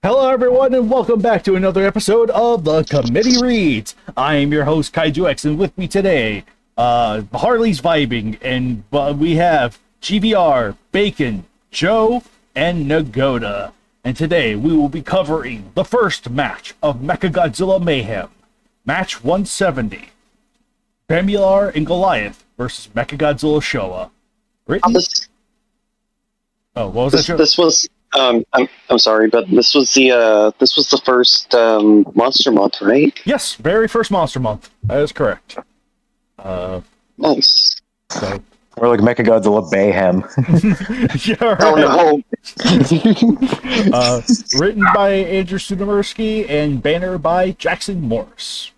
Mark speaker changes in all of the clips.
Speaker 1: Hello, everyone, and welcome back to another episode of the Committee Reads. I am your host, Kaiju X, and with me today, Harley's vibing, and we have GBR, Bacon, Joe, and Nagoda. And today, we will be covering the first match of Mechagodzilla Mayhem, Match 170, Bemular and Goliath versus Mechagodzilla Showa. Written... Oh, what was that, Joe?
Speaker 2: This was... I'm sorry, but this was the first Monster Month, right?
Speaker 1: Yes, very first Monster Month. That is correct.
Speaker 2: Nice.
Speaker 1: So,
Speaker 3: or like Mechagodzilla Bayhem.
Speaker 1: yeah, right.
Speaker 2: Oh no!
Speaker 1: Written by Andrew Sudomersky and banner by Jackson Morris.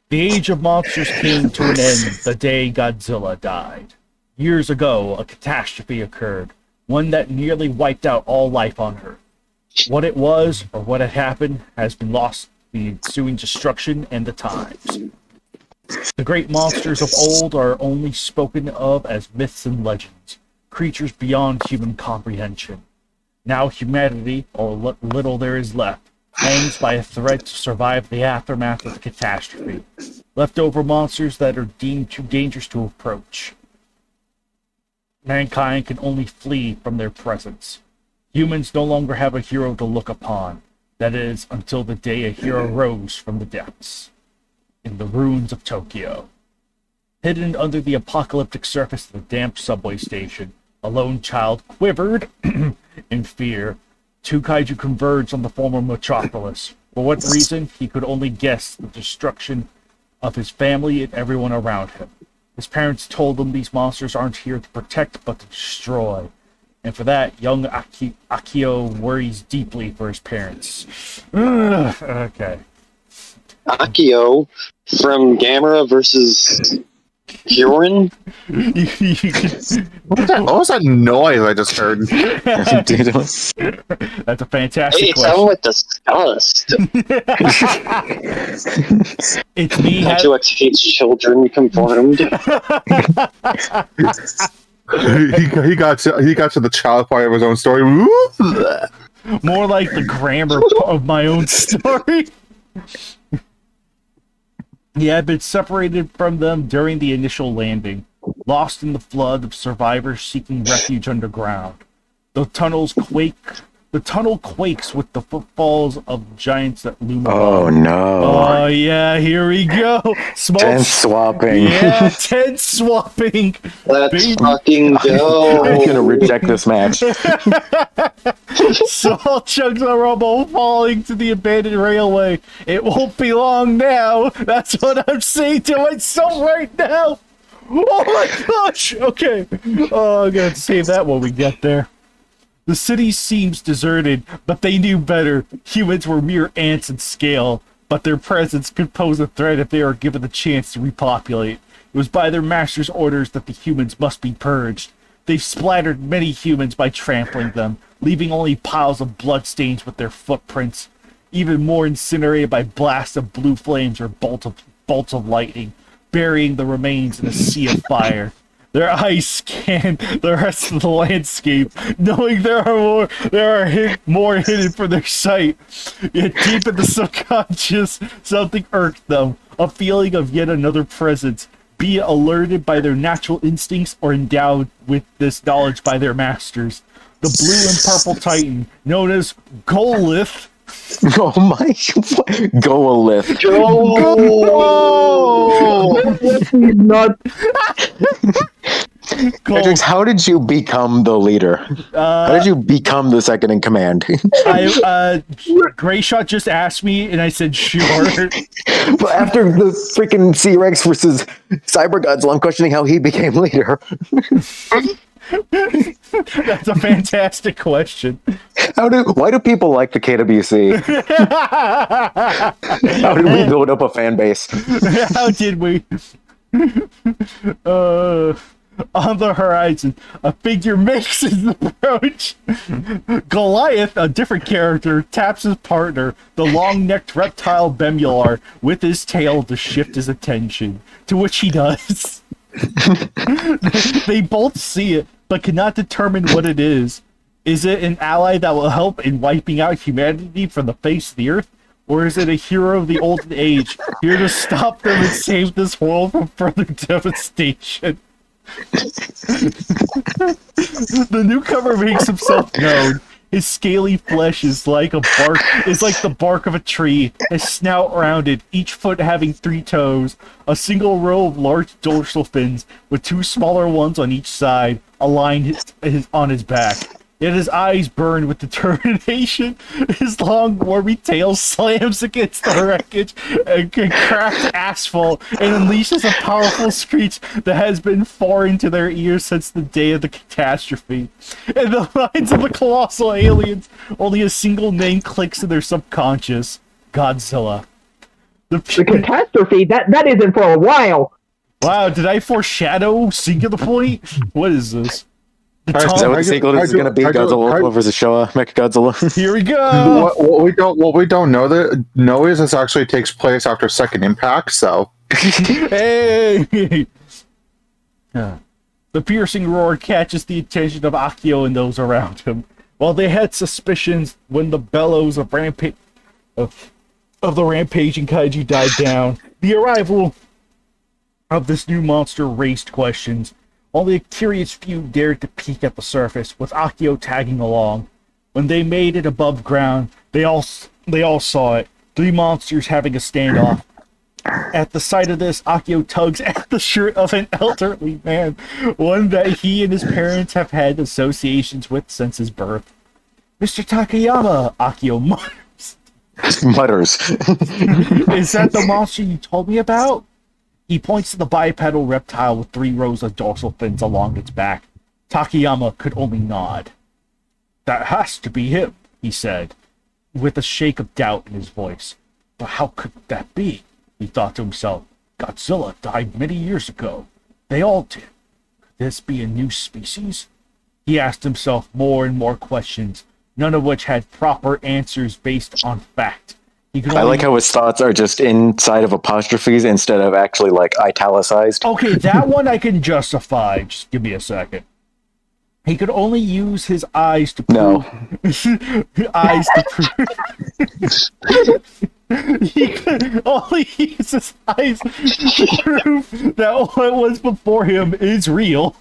Speaker 1: The Age of Monsters came to an end the day Godzilla died. Years ago, a catastrophe occurred. One that nearly wiped out all life on Earth. What it was, or what had happened, has been lost the ensuing destruction and the times. The great monsters of old are only spoken of as myths and legends, creatures beyond human comprehension. Now humanity, or what little there is left, hangs by a thread to survive the aftermath of the catastrophe. Leftover monsters that are deemed too dangerous to approach. Mankind can only flee from their presence. Humans no longer have a hero to look upon. That is, until the day a hero rose from the depths. In the ruins of Tokyo. Hidden under the apocalyptic surface of the damp subway station, a lone child quivered in fear. Two kaiju converged on the former metropolis. For what reason, he could only guess the destruction of his family and everyone around him. His parents told him these monsters aren't here to protect, but to destroy. And for that, young Akio worries deeply for his parents. Okay.
Speaker 2: Akio from Gamera versus Kyorin?
Speaker 4: What was that noise I just heard?
Speaker 1: That's a fantastic
Speaker 2: It
Speaker 1: question.
Speaker 2: sounded like disgust.
Speaker 1: It's me.
Speaker 2: Kaiju X hates children, confirmed.
Speaker 4: he got to the child part of his own story.
Speaker 1: More like the grammar of my own story. He had been separated from them during the initial landing, lost in the flood of survivors seeking refuge underground. The tunnel quakes with the footfalls of giants that loom above.
Speaker 3: Oh no.
Speaker 1: Oh yeah, here we go.
Speaker 3: Tense swapping.
Speaker 1: Yeah, tense swapping.
Speaker 2: Let's fucking go.
Speaker 3: I'm gonna reject this match.
Speaker 1: Small chunks of rubble falling to the abandoned railway. It won't be long now. That's what I'm saying to myself right now. Oh my gosh. Okay. Oh, I'm gonna save that when we get there. The city seems deserted, but they knew better. Humans were mere ants in scale, but their presence could pose a threat if they were given the chance to repopulate. It was by their master's orders that the humans must be purged. They've splattered many humans by trampling them, leaving only piles of bloodstains with their footprints, even more incinerated by blasts of blue flames or bolts of lightning, burying the remains in a sea of fire. Their eyes scan the rest of the landscape, knowing there are more hidden from their sight. Yet deep in the subconscious, something irked them, a feeling of yet another presence, be it alerted by their natural instincts or endowed with this knowledge by their masters. The blue and purple titan, known as Goliath.
Speaker 3: Oh my Goliath.
Speaker 4: Not.
Speaker 3: Hendrix, how did you become the leader? How did you become the second in command?
Speaker 1: Gray Shot just asked me, and I said sure.
Speaker 3: But after the freaking C-Rex versus Cyber Godzilla, I'm questioning how he became leader.
Speaker 1: That's a fantastic question.
Speaker 3: Why do people like the KWC? How did we build up a fan base?
Speaker 1: How did we? On the horizon, a figure makes his approach. Goliath, a different character, taps his partner, the long-necked reptile Bemular, with his tail to shift his attention, to which he does. They both see it, but cannot determine what it is. Is it an ally that will help in wiping out humanity from the face of the earth? Or is it a hero of the olden age, here to stop them and save this world from further devastation? The newcomer makes himself known. His scaly flesh is like the bark of a tree, his snout rounded, each foot having 3 toes, a single row of large dorsal fins, with 2 smaller ones on each side, aligned on his back. Yet his eyes burn with determination. His long, wormy tail slams against the wreckage and cracked asphalt and unleashes a powerful screech that has been foreign to their ears since the day of the catastrophe. In the minds of the colossal aliens, only a single name clicks in their subconscious: Godzilla.
Speaker 5: The catastrophe? That isn't for a while.
Speaker 1: Wow, did I foreshadow Singular Point? What is this?
Speaker 3: Is that what the sequel is going to be? Godzilla versus Showa, Mechagodzilla.
Speaker 1: Here we go.
Speaker 4: What we don't know is this actually takes place after Second Impact. So,
Speaker 1: hey. The piercing roar catches the attention of Akio and those around him. While they had suspicions when the bellows of the rampaging kaiju died down, the arrival of this new monster raised questions. Only a curious few dared to peek at the surface, with Akio tagging along. When they made it above ground, they all saw it. 3 monsters having a standoff. At the sight of this, Akio tugs at the shirt of an elderly man, one that he and his parents have had associations with since his birth. "Mr. Takayama," Akio mutters.
Speaker 3: Mutters.
Speaker 1: "Is that the monster you told me about?" He points to the bipedal reptile with 3 rows of dorsal fins along its back. Takayama could only nod. "That has to be him," he said, with a shake of doubt in his voice. "But how could that be?" he thought to himself. "Godzilla died many years ago. They all did. Could this be a new species?" He asked himself more and more questions, none of which had proper answers based on fact.
Speaker 3: I like how his thoughts are just inside of apostrophes instead of actually like italicized.
Speaker 1: Okay, that one I can justify. Just give me a second. He could only use his eyes to prove.
Speaker 3: No.
Speaker 1: Eyes to prove. He could only use his eyes to prove that what was before him is real.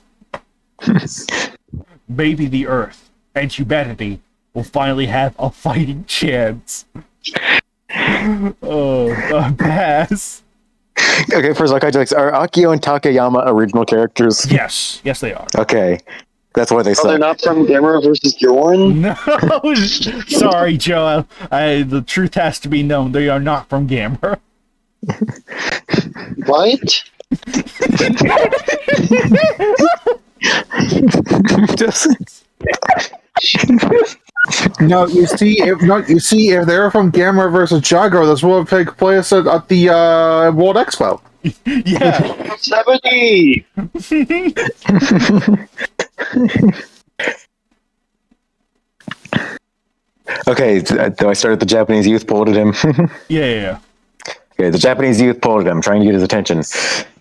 Speaker 1: Maybe the Earth and humanity will finally have a fighting chance. Pass.
Speaker 3: Okay, first, like, are Akio and Takayama original characters?
Speaker 1: Yes, they are.
Speaker 3: Okay, that's why they
Speaker 2: Oh,
Speaker 3: suck.
Speaker 2: they're not from Gamera versus Bjorn?
Speaker 1: No, sorry, Joe. The truth has to be known. They are not from Gamera.
Speaker 2: What?
Speaker 4: no, you see, if they're from Gamera versus Jaguar, this will take place at the World Expo.
Speaker 1: Yeah.
Speaker 2: 70!
Speaker 3: Okay, do I start at the Japanese youth pulled at him?
Speaker 1: Yeah.
Speaker 3: Okay, the Japanese youth pulled at him, trying to get his attention.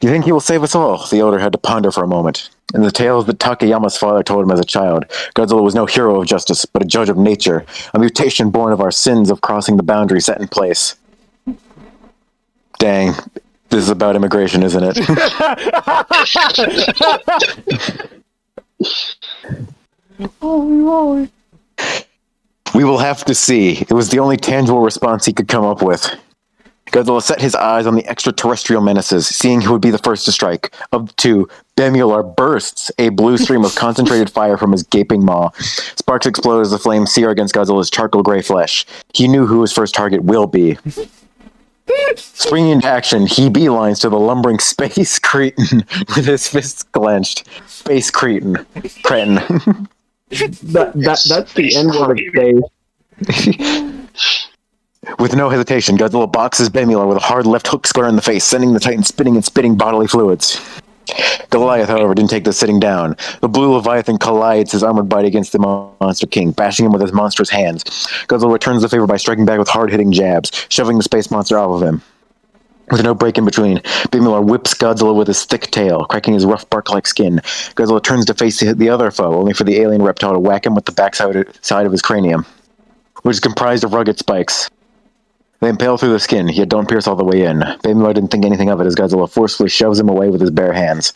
Speaker 3: "Do you think he will save us all?" The elder had to ponder for a moment. In the tales that Takayama's father told him as a child, Godzilla was no hero of justice, but a judge of nature, a mutation born of our sins of crossing the boundary set in place. Dang, this is about immigration, isn't it?
Speaker 1: Holy.
Speaker 3: We will have to see. It was the only tangible response he could come up with. Godzilla set his eyes on the extraterrestrial menaces, seeing who would be the first to strike. Of the 2, Bemular bursts a blue stream of concentrated fire from his gaping maw. Sparks explode as the flames sear against Godzilla's charcoal gray flesh. He knew who his first target will be. Springing into action, he beelines to the lumbering space cretin with his fists clenched. Space cretin.
Speaker 5: That's the N-word of days.
Speaker 3: With no hesitation, Godzilla boxes Bemular with a hard left hook square in the face, sending the Titan spinning and spitting bodily fluids. Goliath, however, didn't take this sitting down. The blue Leviathan collides his armored body against the Monster King, bashing him with his monstrous hands. Godzilla returns the favor by striking back with hard-hitting jabs, shoving the space monster off of him. With no break in between, Bemular whips Godzilla with his thick tail, cracking his rough bark-like skin. Godzilla turns to face the other foe, only for the alien reptile to whack him with the backside of his cranium, which is comprised of rugged spikes. They impale through the skin, yet don't pierce all the way in. Bemular didn't think anything of it as Godzilla forcefully shoves him away with his bare hands.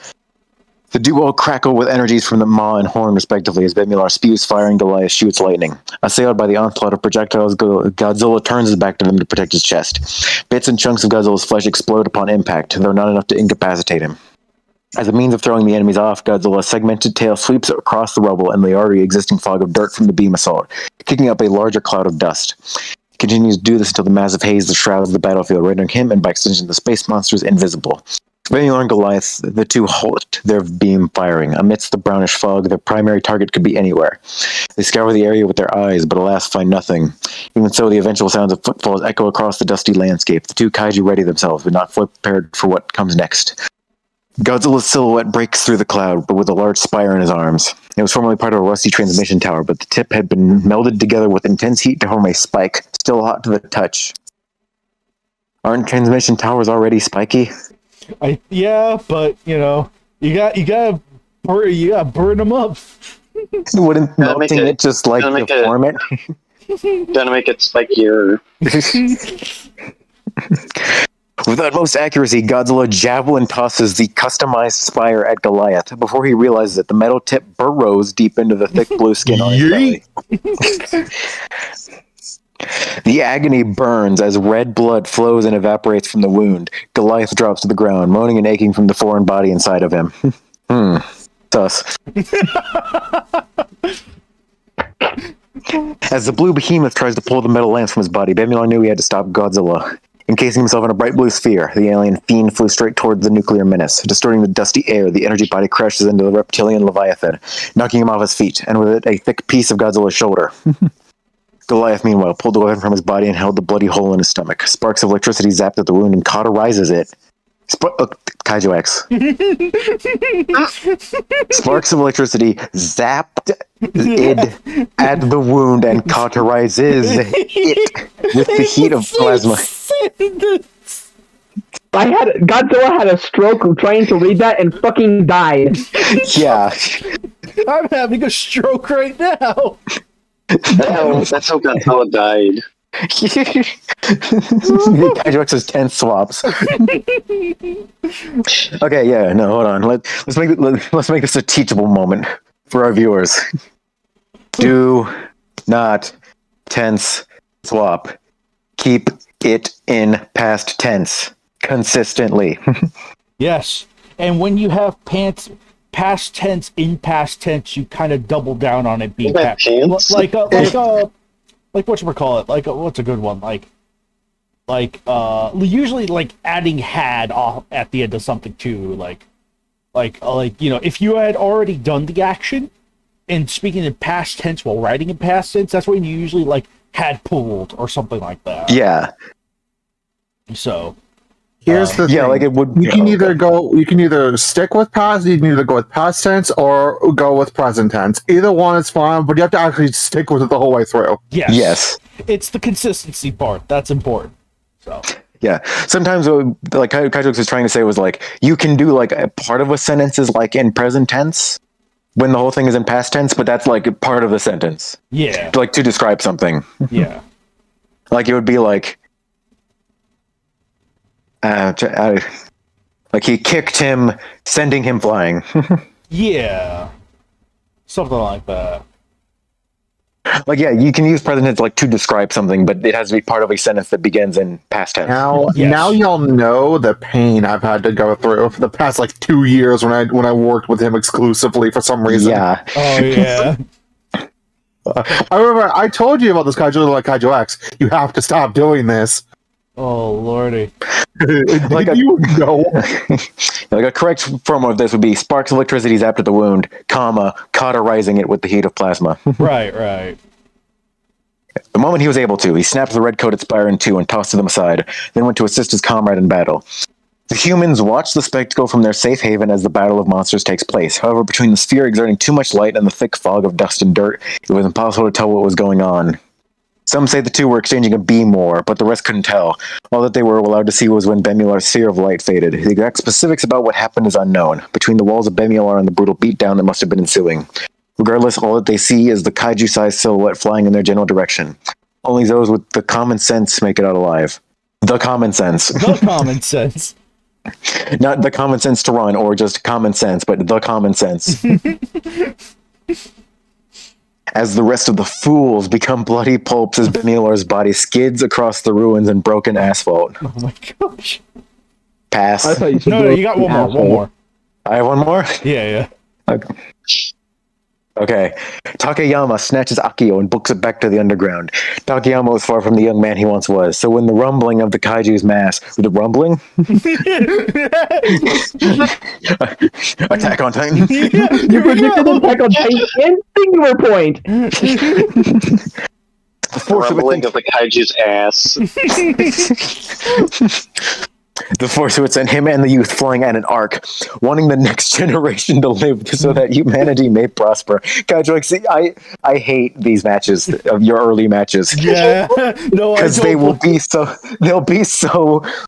Speaker 3: The duo crackle with energies from the maw and horn respectively as Bemular spews fire and Goliath shoots lightning. Assailed by the onslaught of projectiles, Godzilla turns his back to them to protect his chest. Bits and chunks of Godzilla's flesh explode upon impact, though not enough to incapacitate him. As a means of throwing the enemies off, Godzilla's segmented tail sweeps across the rubble and the already existing fog of dirt from the beam assault, kicking up a larger cloud of dust. He continues to do this until the massive haze that shrouds the battlefield, rendering him and by extension the space monsters invisible. Bemular and Goliath, the two halt their beam firing. Amidst the brownish fog, their primary target could be anywhere. They scour the area with their eyes, but alas find nothing. Even so, the eventual sounds of footfalls echo across the dusty landscape. The two kaiju ready themselves, but not fully prepared for what comes next. Godzilla's silhouette breaks through the cloud, but with a large spire in his arms. It was formerly part of a rusty transmission tower, but the tip had been melded together with intense heat to form a spike, still hot to the touch. Aren't transmission towers already spiky?
Speaker 1: Yeah, but you gotta burn them up.
Speaker 3: Wouldn't melting it just like deform it?
Speaker 2: Gonna make it spikier.
Speaker 3: With utmost accuracy, Godzilla javelin tosses the customized spire at Goliath. Before he realizes it, the metal tip burrows deep into the thick blue skin on his belly. The agony burns as red blood flows and evaporates from the wound. Goliath drops to the ground, moaning and aching from the foreign body inside of him. Sus. As the blue behemoth tries to pull the metal lance from his body, Bemular knew he had to stop Godzilla. Encasing himself in a bright blue sphere, the alien fiend flew straight toward the nuclear menace. Distorting the dusty air, the energy body crashes into the reptilian Leviathan, knocking him off his feet, and with it a thick piece of Godzilla's shoulder. Goliath, meanwhile, pulled the weapon from his body and held the bloody hole in his stomach. Sparks of electricity zapped at the wound and cauterizes it. Kaiju X. Sparks of electricity zapped it at the wound and cauterizes it with the heat of plasma.
Speaker 5: Godzilla had a stroke trying to read that and fucking died.
Speaker 3: Yeah.
Speaker 1: I'm having a stroke right now.
Speaker 2: That's how Godzilla died.
Speaker 3: Kaiju X's 10 swaps. Okay, yeah, no, hold on. Let's make this a teachable moment for our viewers. Do not tense swap. Keep it in past tense consistently.
Speaker 1: Yes, and when you have past tense in past tense, you kind of double down on it being past.
Speaker 2: Pants?
Speaker 1: Like whatchamacallit? Like what's a good one? Usually like adding had off at the end of something too. Like if you had already done the action and speaking in past tense while writing in past tense, that's when you usually like had pulled or something like that.
Speaker 3: Yeah.
Speaker 1: So
Speaker 4: Here's the thing.
Speaker 3: Like it would.
Speaker 4: You can either stick with past, you can either go with past tense or go with present tense. Either one is fine, but you have to actually stick with it the whole way through.
Speaker 3: Yes.
Speaker 1: It's the consistency part that's important. So
Speaker 3: yeah, sometimes like Kaiju was trying to say was like you can do like a part of a sentence is like in present tense when the whole thing is in past tense, but that's like part of the sentence.
Speaker 1: Yeah.
Speaker 3: Like to describe something.
Speaker 1: Yeah.
Speaker 3: Like it would be like. Like he kicked him, sending him flying.
Speaker 1: Yeah. Something like that.
Speaker 3: Like, yeah, you can use present tense like to describe something, but it has to be part of a sentence that begins in past tense.
Speaker 4: Now y'all know the pain I've had to go through for the past like 2 years when I worked with him exclusively for some reason.
Speaker 3: Yeah.
Speaker 1: Oh yeah.
Speaker 4: I remember I told you about this Kaiju like Kaiju X. You have to stop doing this.
Speaker 1: Oh lordy.
Speaker 3: Like
Speaker 4: you know.
Speaker 3: Like a correct form of this would be sparks of electricity zapped at the wound, comma, cauterizing it with the heat of plasma.
Speaker 1: Right.
Speaker 3: The moment he was able to, he snapped the red-coated spire in two and tossed them aside, then went to assist his comrade in battle. The humans watched the spectacle from their safe haven as the battle of monsters takes place. However, between the sphere exerting too much light and the thick fog of dust and dirt, it was impossible to tell what was going on. Some say the two were exchanging a beam war, but the rest couldn't tell. All that they were allowed to see was when Bemular's sphere of light faded. The exact specifics about what happened is unknown. Between the walls of Bemular and the brutal beatdown that must have been ensuing. Regardless, all that they see is the kaiju-sized silhouette flying in their general direction. Only those with the common sense make it out alive. The common sense.
Speaker 1: The common sense.
Speaker 3: Not the common sense to run, or just common sense, but the common sense. As the rest of the fools become bloody pulps as Bemular's body skids across the ruins and broken asphalt.
Speaker 1: Oh my gosh.
Speaker 3: Pass.
Speaker 5: I thought you said
Speaker 1: No, you got one more. One more.
Speaker 3: I have one more?
Speaker 1: Yeah.
Speaker 3: Okay. Takeyama snatches Akio and books it back to the underground. Takeyama was far from the young man he once was, so when the rumbling of the kaiju's mass... The rumbling? Attack on Titan.
Speaker 5: You predicted Attack on Titan and Singular Point!
Speaker 3: The force
Speaker 2: Rumbling of the kaiju's ass.
Speaker 3: The Force would send him and the youth flying at an arc, wanting the next generation to live so that humanity may prosper. Kaiju, like, see, I hate these matches, of your early matches.
Speaker 1: Yeah. No, I
Speaker 3: Because
Speaker 1: don't.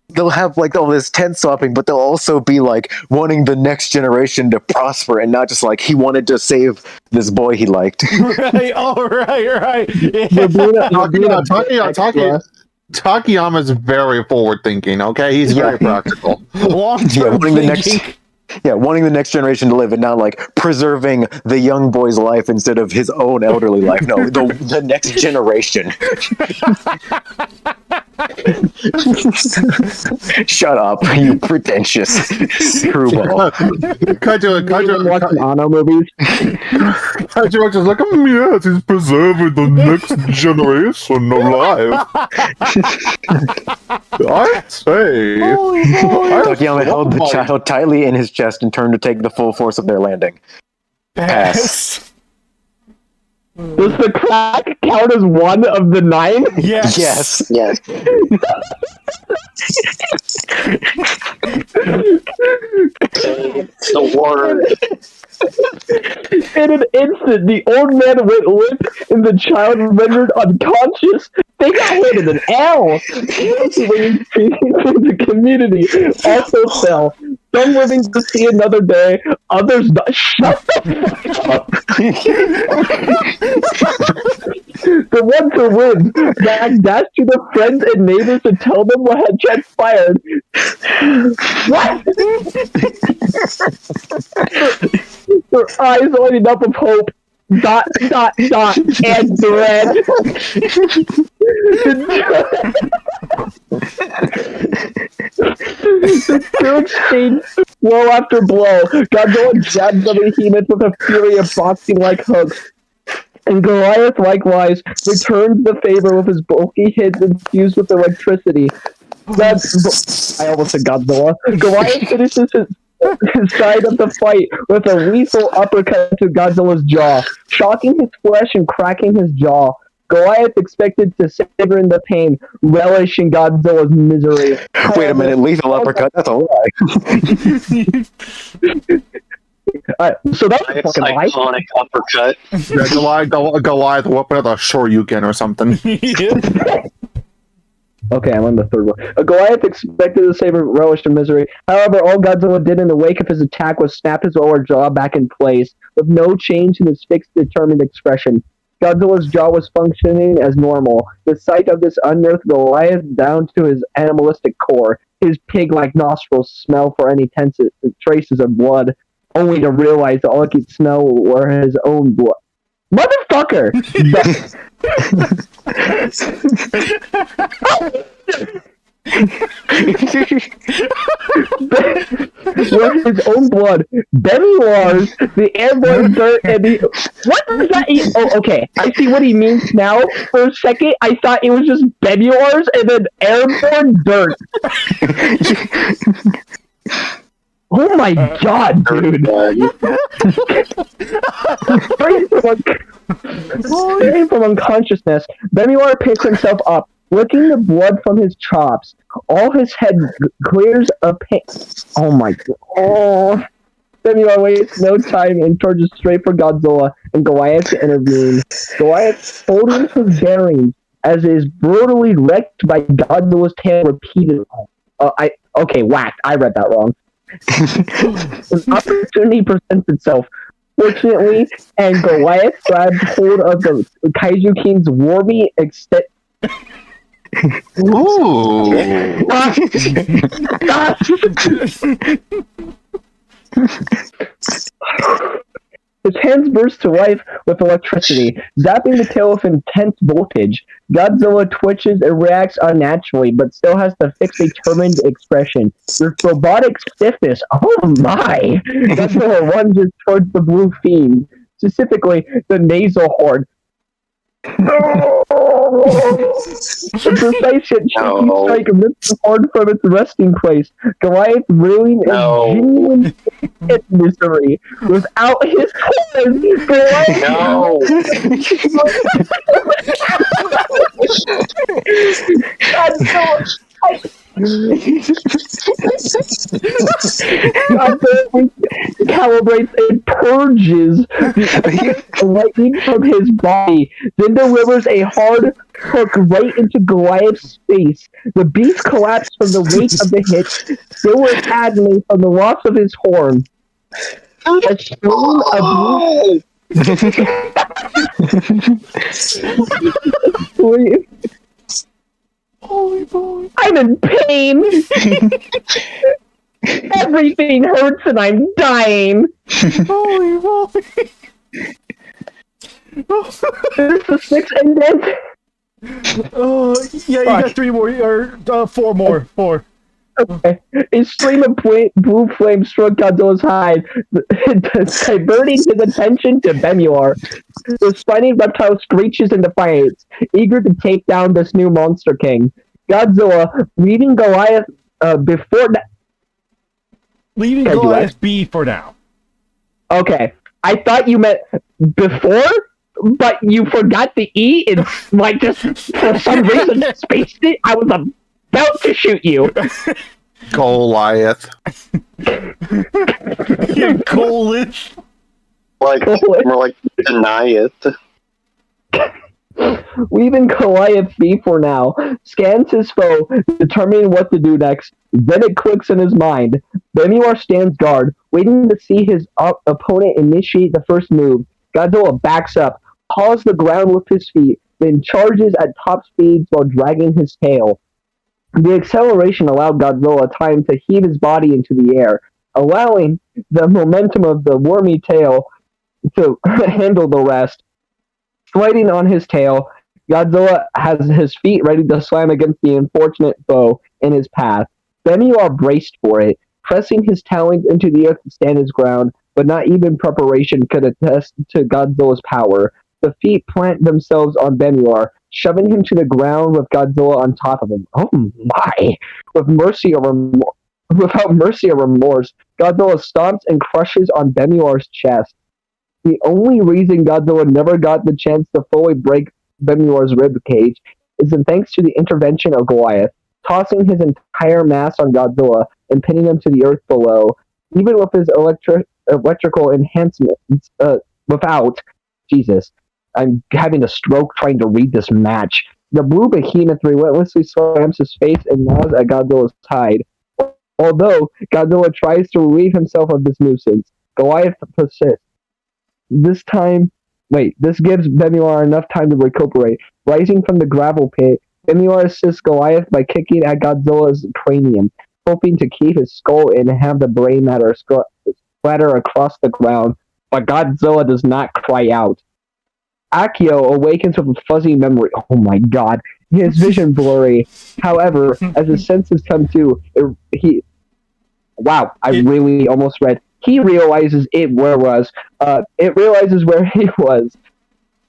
Speaker 3: they'll have like all this tent swapping, but they'll also be like wanting the next generation to prosper and not just like he wanted to save this boy he liked.
Speaker 1: Right. Oh, right. Yeah.
Speaker 4: Takeyama's very forward thinking, okay? He's very practical.
Speaker 1: Long-term
Speaker 3: wanting the next
Speaker 1: thinking.
Speaker 3: wanting the next generation to live and not like preserving the young boy's life instead of his own elderly life. No, the next generation. Shut up, you pretentious screwball.
Speaker 5: Kaiju watching Anno movies.
Speaker 4: Kaiju just like, yes, he's preserving the next generation alive. I say.
Speaker 3: Takeyama held the child tightly in his chest and turned to take the full force of their landing. Pass.
Speaker 5: Does the crack count as one of the 9?
Speaker 1: Yes.
Speaker 2: Yes. The war.
Speaker 5: In an instant, the old man went limp and the child rendered unconscious. They got hit in an L. The community also fell. Some living to see another day, others not. Shut the fuck up. The ones who win dashed to their friends and neighbors to tell them what had transpired. What? Their eyes lighting up of hope. ... and dread. The two exchanged blow after blow. Godzilla jabbed the behemoth with a fury of boxing-like hooks. And Goliath likewise returned the favor with his bulky hits infused with electricity. I almost said Godzilla. Goliath finishes his side of the fight with a lethal uppercut to Godzilla's jaw, shocking his flesh and cracking his jaw. Goliath expected to savor in the pain, relishing Godzilla's misery.
Speaker 3: Wait a minute, lethal uppercut? That's a lie.
Speaker 5: So that's a
Speaker 2: It's
Speaker 5: fucking lie.
Speaker 2: iconic uppercut.
Speaker 4: Yeah, Goliath whooping with a Shoryuken or something.
Speaker 5: Okay, I'm on the third one. Goliath expected to save relish in misery. However, all Godzilla did in the wake of his attack was snap his lower jaw back in place, with no change in his fixed, determined expression. Godzilla's jaw was functioning as normal. The sight of this unearthed Goliath down to his animalistic core, his pig-like nostrils smell for any traces of blood, only to realize that all he could smell were his own blood. Motherfucker! With his own blood, Bemular's, the airborne dirt, and the... What does that mean? Oh, okay. I see what he means now. For a second, I thought it was just Bemular's and then airborne dirt. Oh my god, dude! Straight from unconsciousness, Bemular picks himself up, licking the blood from his chops. All his head clears of pain. Oh my god. Oh. Bemular wastes no time and charges straight for Godzilla and Goliath to intervene. Goliath, holding his bearings, as it is brutally wrecked by Godzilla's tail repeatedly. Whacked. I read that wrong. An opportunity presents itself. Fortunately, and Goliath grabs hold of the Kaiju King's warmy extent.
Speaker 4: Ooh.
Speaker 5: His hands burst to life with electricity, zapping the tail with intense voltage. Godzilla twitches and reacts unnaturally, but still has the fixed, determined expression. With robotic stiffness, oh my! Godzilla lunges towards the blue fiend, specifically the nasal horn. A precise yet shaky strike rips the horn from its resting place. Goliath reeling in genuine misery. Without his horn, Goliath Godzilla calibrates and purges the lightning from his body, then delivers a hard hook right into Goliath's face. The beast collapsed from the weight of the hit, still with agony from the loss of his horn. A stream of blue...
Speaker 1: Holy boy.
Speaker 5: I'm in pain! Everything hurts and I'm dying!
Speaker 1: Holy moly.
Speaker 5: Is this the sixth indent?
Speaker 1: Yeah, you got 3 more, or 4 more. 4.
Speaker 5: Okay. A stream of blue flame struck Godzilla's hide, diverting his attention to Bemular. The spiny reptile screeches in defiance, eager to take down this new monster king. Godzilla, leaving Goliath before that.
Speaker 1: Leaving Goliath be for now.
Speaker 5: Okay. I thought you meant before, but you forgot the E and, like, just for some reason spaced it. I was about to shoot you.
Speaker 4: Goliath.
Speaker 1: Yeah, Goliath.
Speaker 2: More like deny it.
Speaker 5: Leaving Goliath be for now, scans his foe, determining what to do next. Then it clicks in his mind. Bemular stands guard, waiting to see his opponent initiate the first move. Godzilla backs up, paws the ground with his feet, then charges at top speeds while dragging his tail. The acceleration allowed Godzilla time to heave his body into the air, allowing the momentum of the wormy tail to handle the rest. Sliding on his tail, Godzilla has his feet ready to slam against the unfortunate foe in his path. Bemular braced for it, pressing his talons into the earth to stand his ground, but not even preparation could attest to Godzilla's power. The feet plant themselves on Bemular, shoving him to the ground with Godzilla on top of him. Oh my! Without mercy or remorse, Godzilla stomps and crushes on Bemular's chest. The only reason Godzilla never got the chance to fully break Bemular's ribcage is thanks to the intervention of Goliath, tossing his entire mass on Godzilla and pinning him to the earth below. Even with his electrical enhancements, Jesus, I'm having a stroke trying to read this match. The blue behemoth relentlessly slams his face and gnaws at Godzilla's hide. Although Godzilla tries to relieve himself of this nuisance, Goliath persists. This gives Bemular enough time to recuperate. Rising from the gravel pit, Bemular assists Goliath by kicking at Godzilla's cranium, hoping to keep his skull and have the brain matter splatter across the ground, but Godzilla does not cry out. Akio awakens with a fuzzy memory. Oh my god. His vision blurry. However, as his senses come to, really almost read. He realizes it realizes where he was.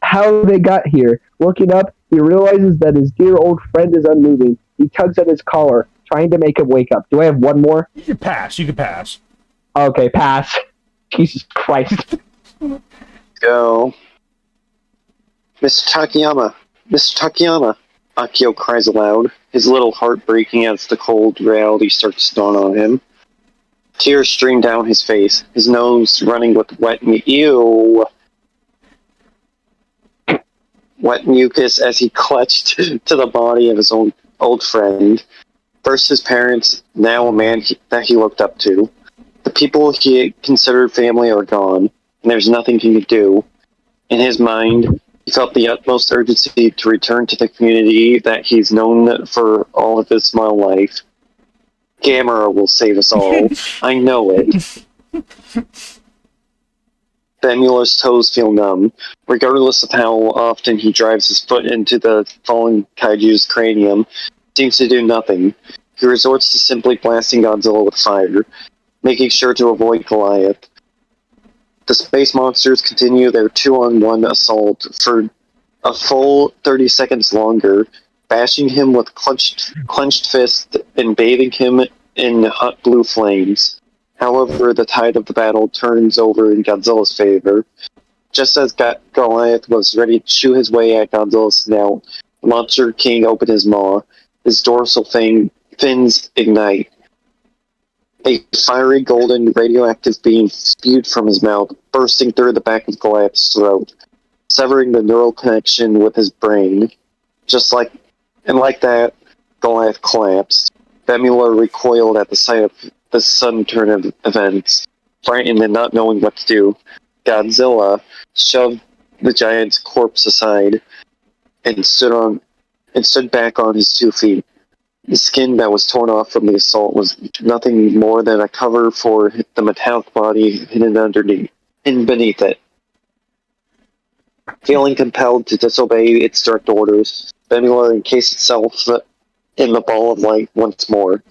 Speaker 5: How they got here. Looking up, he realizes that his dear old friend is unmoving. He tugs at his collar, trying to make him wake up. Do I have one more?
Speaker 1: You can pass.
Speaker 5: Okay, pass. Jesus Christ.
Speaker 2: Go. Mr. Takayama. Akio cries aloud, his little heart breaking as the cold reality starts to dawn on him. Tears stream down his face, his nose running with wet ew. wet mucus as he clutched to the body of his old friend. First his parents, now a man that he looked up to. The people he considered family are gone, and there's nothing he could do. In his mind, he felt the utmost urgency to return to the community that he's known for all of his small life. Gamera will save us all. I know it. Bemular's toes feel numb. Regardless of how often he drives his foot into the fallen kaiju's cranium, seems to do nothing. He resorts to simply blasting Godzilla with fire, making sure to avoid Goliath. The space monsters continue their 2-on-1 assault for a full 30 seconds longer, bashing him with clenched fists and bathing him in hot blue flames. However, the tide of the battle turns over in Godzilla's favor. Just as Goliath was ready to chew his way at Godzilla's snout, the Monster King opened his maw. His dorsal fins ignite. A fiery golden radioactive beam spewed from his mouth, bursting through the back of Goliath's throat, severing the neural connection with his brain. Like that, Goliath collapsed. Bemular recoiled at the sight of the sudden turn of events, frightened and not knowing what to do. Godzilla shoved the giant's corpse aside and stood back on his 2 feet. The skin that was torn off from the assault was nothing more than a cover for the metallic body hidden beneath it. Feeling compelled to disobey its direct orders, Bemular encased itself in the ball of light once more.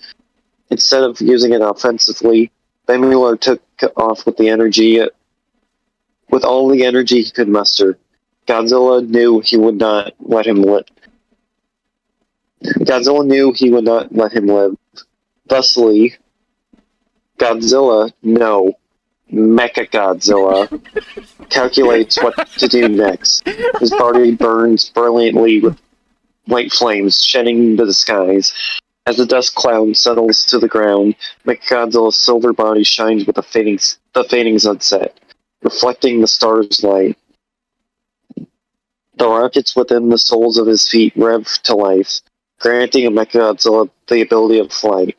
Speaker 2: Instead of using it offensively, Bemular took off with all the energy he could muster. Godzilla knew he would not let him live. Thusly, Mechagodzilla calculates what to do next. His body burns brilliantly with white flames, shedding into the skies. As the dust cloud settles to the ground, Mechagodzilla's silver body shines with the fading sunset, reflecting the star's light. The rockets within the soles of his feet rev to life, granting Mechagodzilla the ability of flight.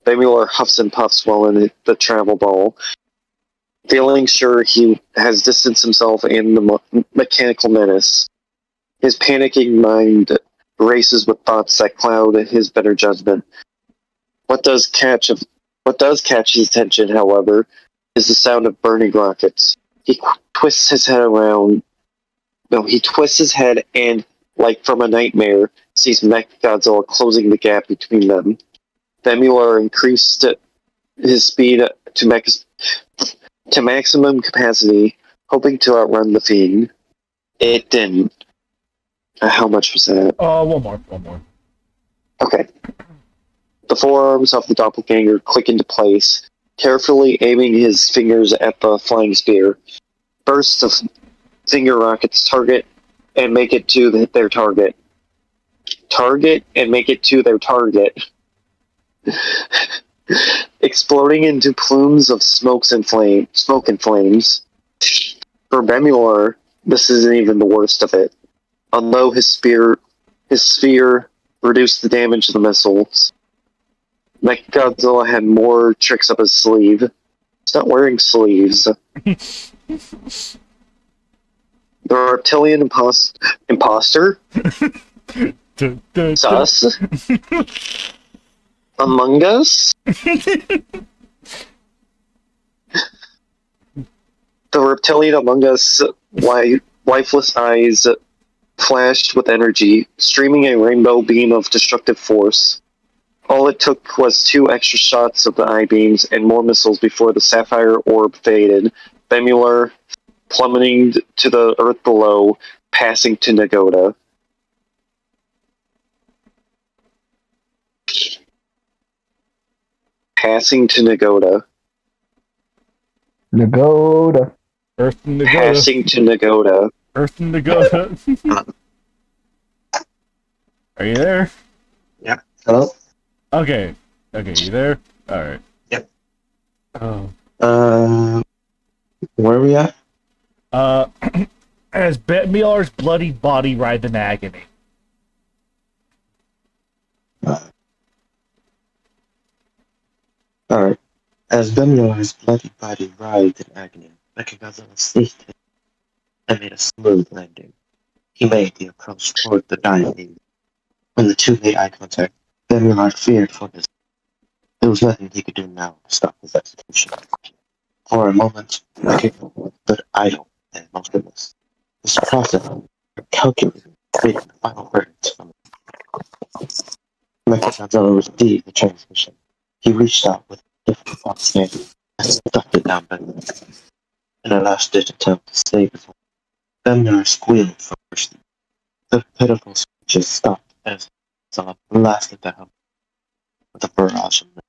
Speaker 2: Bemular huffs and puffs while in the travel ball, feeling sure he has distanced himself and the mechanical menace. His panicking mind races with thoughts that cloud his better judgment. What does catch his attention, however, is the sound of burning rockets. He twists his head and, like from a nightmare, sees Mechagodzilla closing the gap between them. Bemular increased his speed to maximum capacity, hoping to outrun the fiend. It didn't. How much was that?
Speaker 1: One more.
Speaker 2: Okay. The forearms of the doppelganger click into place, carefully aiming his fingers at the flying spear. Bursts of finger rockets target and make it to their target. Target and make it to their target. Exploding into plumes of smoke and flames. For Bemular, this isn't even the worst of it. Although his sphere reduced the damage of the missiles, Mechagodzilla had more tricks up his sleeve. He's not wearing sleeves. The reptilian imposter? Sus? Among Us? The reptilian Among Us lifeless eyes flashed with energy, streaming a rainbow beam of destructive force. All it took was 2 extra shots of the eye beams and more missiles before the sapphire orb faded, Bemular plummeting to the earth below, passing to Nagoda. Passing to Nagoda.
Speaker 5: Nagoda.
Speaker 1: Earth and Nagoda.
Speaker 2: Passing to Nagoda.
Speaker 1: Earth and Nagoda. Are you there?
Speaker 6: Yeah. Hello?
Speaker 1: Okay, you there? Alright.
Speaker 6: Yep.
Speaker 1: Oh.
Speaker 6: Where are we at?
Speaker 1: as Bemular's bloody body writhed in agony.
Speaker 6: Alright. As Bemular's bloody body writhed in agony, Mechagodzilla seized him and made a smooth landing. He made the approach toward the dying leader. When the two made eye contact, Bemular feared for his. There was nothing he could do now to stop his execution. For a moment, Mechagodzilla stood idle and motionless. His process calculated, waiting the final words from it. Mechagodzilla received the transmission. He reached out with a difficult hand and stuffed it down Bemular. In a last-ditch attempt to save his life, Bemular squealed for mercy. The pitiful screeches stopped as Godzilla blasted down with a barrage of men,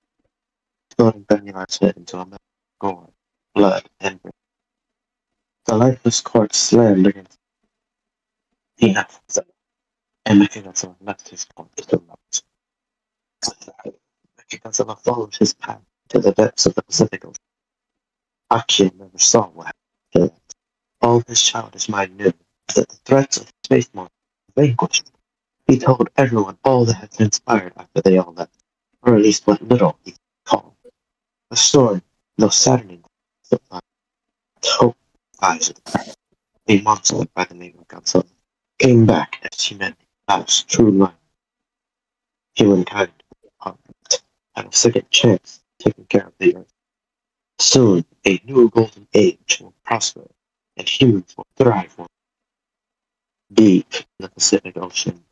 Speaker 6: throwing Bemular's head into a mess of gore, blood, and brain. The lifeless corpse slammed against enough was up, and Mechagodzilla left his corpse to rot. With that, Mechagodzilla followed his path to the depths of the Pacific Ocean. Akio never saw what happened. All his childish mind knew that the threats of the space monster were vanquished. He told everyone all that had transpired after they all left, or at least what little he could recall. A story, though saddening, hope eyes of the past. A monster by the name of Godzilla came back as humanity lost true life. Humankind had a second chance taking care of the earth. Soon, a new golden age will prosper, and humans will thrive. Deep in the Pacific Ocean,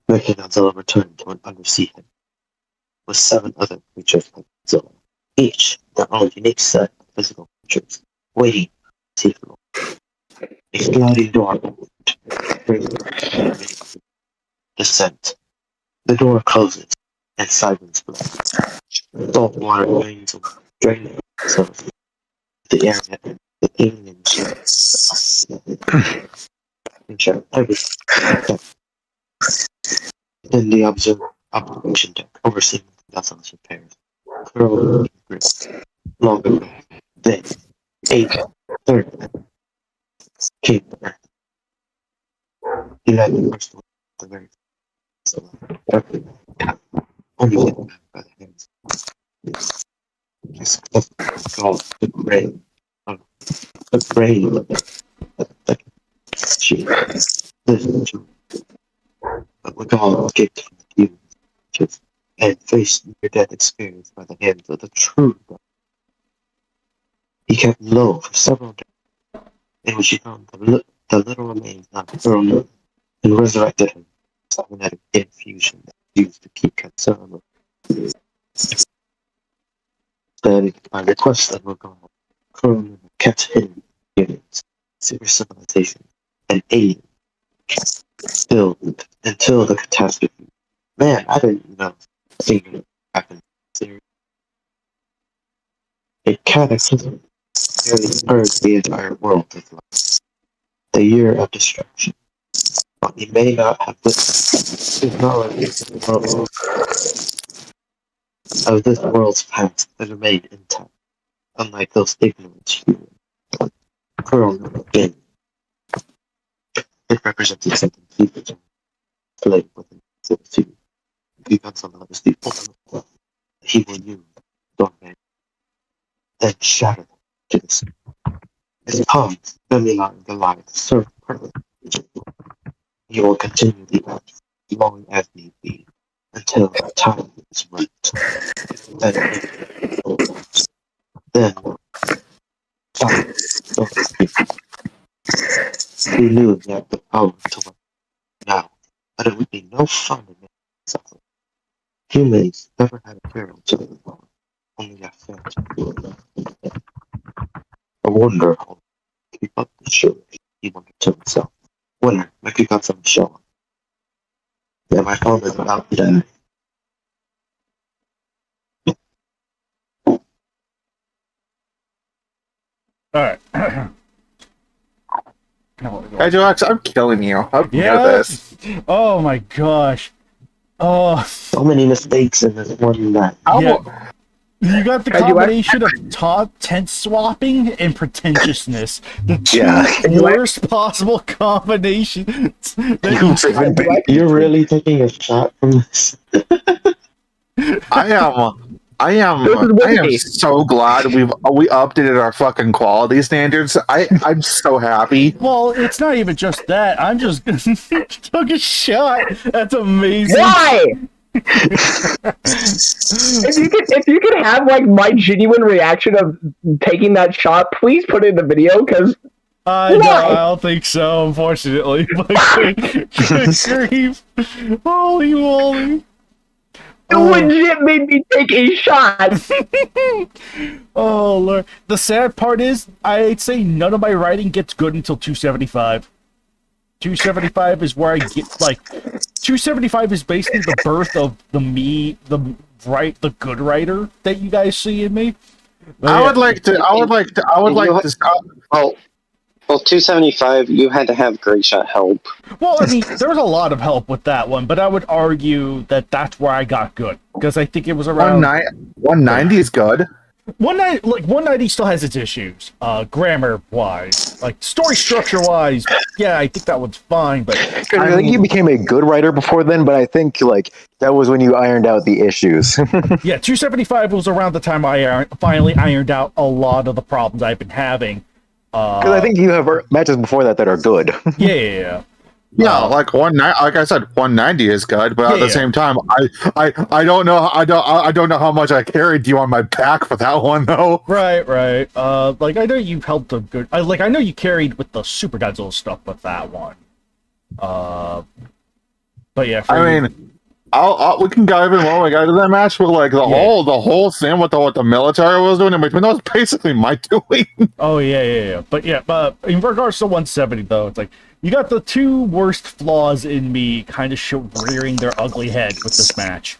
Speaker 6: Mechagodzilla returned to an undersea head with 7 other creatures like Godzilla, each their own unique set of physical features, waiting to see them. A sliding door opened, descent. The door closes, and silence blows. Salt water drains the the area. The aliens ensure everything. Then the observation deck overseeing Godzilla's repairs. Curled grip. Long ago, they, 8:30, came to Earth. He led the first one to the very only hit back by the hands. His called the grave of the grave of the she lived to, but Magal escaped from the humans and faced near-death experience by the hands of the true God. He kept low for several days, in which he found the little remains of Earl Moon and resurrected him with a cybernetic infusion that was used to keep Godzilla. Then, by request of Magal, Earl kept hidden units, super civilization, and alien until the catastrophe. Man, I didn't know anything happened. A cataclysm nearly purged the entire world of life. The year of destruction. While he may not have witnessed his knowledge of this world's past has remained intact, unlike those ignorant humans. Pearl again. It represented something deeper played within the two. Godzilla is the ultimate weapon he will use to then shatter them to the sea. His palms, Bemular and Goliath, serve purpose. He will continue the act long as need be until the time is right. Then he knew he had the power to win now, but it would be no fun in making something. Humans never had a hero to live on, only a phantom. I wonder how to keep up the show he wanted to himself. Winner, Mechagodzilla Showa. Yeah, my phone is about to die.
Speaker 1: Alright.
Speaker 4: Hey, Joax, I'm killing you. How do you know this?
Speaker 1: Oh my gosh. Oh.
Speaker 6: So many mistakes in this one that.
Speaker 1: Yeah. You got the
Speaker 5: I do
Speaker 1: combination of tent swapping and pretentiousness. The two
Speaker 3: Yeah.
Speaker 1: worst possible combinations.
Speaker 6: You're really taking a shot from this.
Speaker 4: I am. I
Speaker 5: This is
Speaker 4: am. I am
Speaker 5: whiskey.
Speaker 4: so glad we updated our fucking quality standards. I'm so happy.
Speaker 1: Well, it's not even just that. I'm just took a shot. That's amazing.
Speaker 5: Why? if you could have like my genuine reaction of taking that shot, please put it in the video because
Speaker 1: No, I don't think so, unfortunately. But good grief. Holy moly.
Speaker 5: it legit made me take a shot.
Speaker 1: Oh, Lord. The sad part is, I'd say none of my writing gets good until 275. 275 is where I get, like, 275 is basically the birth of the good writer that you guys see in me. But
Speaker 4: I
Speaker 1: yeah.
Speaker 4: would like to.
Speaker 2: Well, 275, you had to have Great Shot help.
Speaker 1: Well, I mean, there was a lot of help with that one, but I would argue that that's where I got good because I think it was around
Speaker 4: 190 is good.
Speaker 1: 190 still has its issues, grammar wise, like story structure wise. Yeah, I think that one's fine, but
Speaker 3: I think you became a good writer before then, but I think like that was when you ironed out the issues.
Speaker 1: yeah, 275 was around the time I finally ironed out a lot of the problems I've been having.
Speaker 3: Because I think you have matches before that are good.
Speaker 1: Yeah.
Speaker 4: Yeah, like like I said, 190 is good, but at the same time, I don't know I don't know how much I carried you on my back for that one though.
Speaker 1: Right. Like I know you helped a good. I know you carried with the Super Godzilla stuff with that one. But yeah,
Speaker 4: I mean, we can dive in when we got to that match, but like the whole thing with what the military was doing in between, that was basically my doing.
Speaker 1: Oh yeah. But in regards to 170 though, it's like you got the two worst flaws in me kind of rearing their ugly head with this match.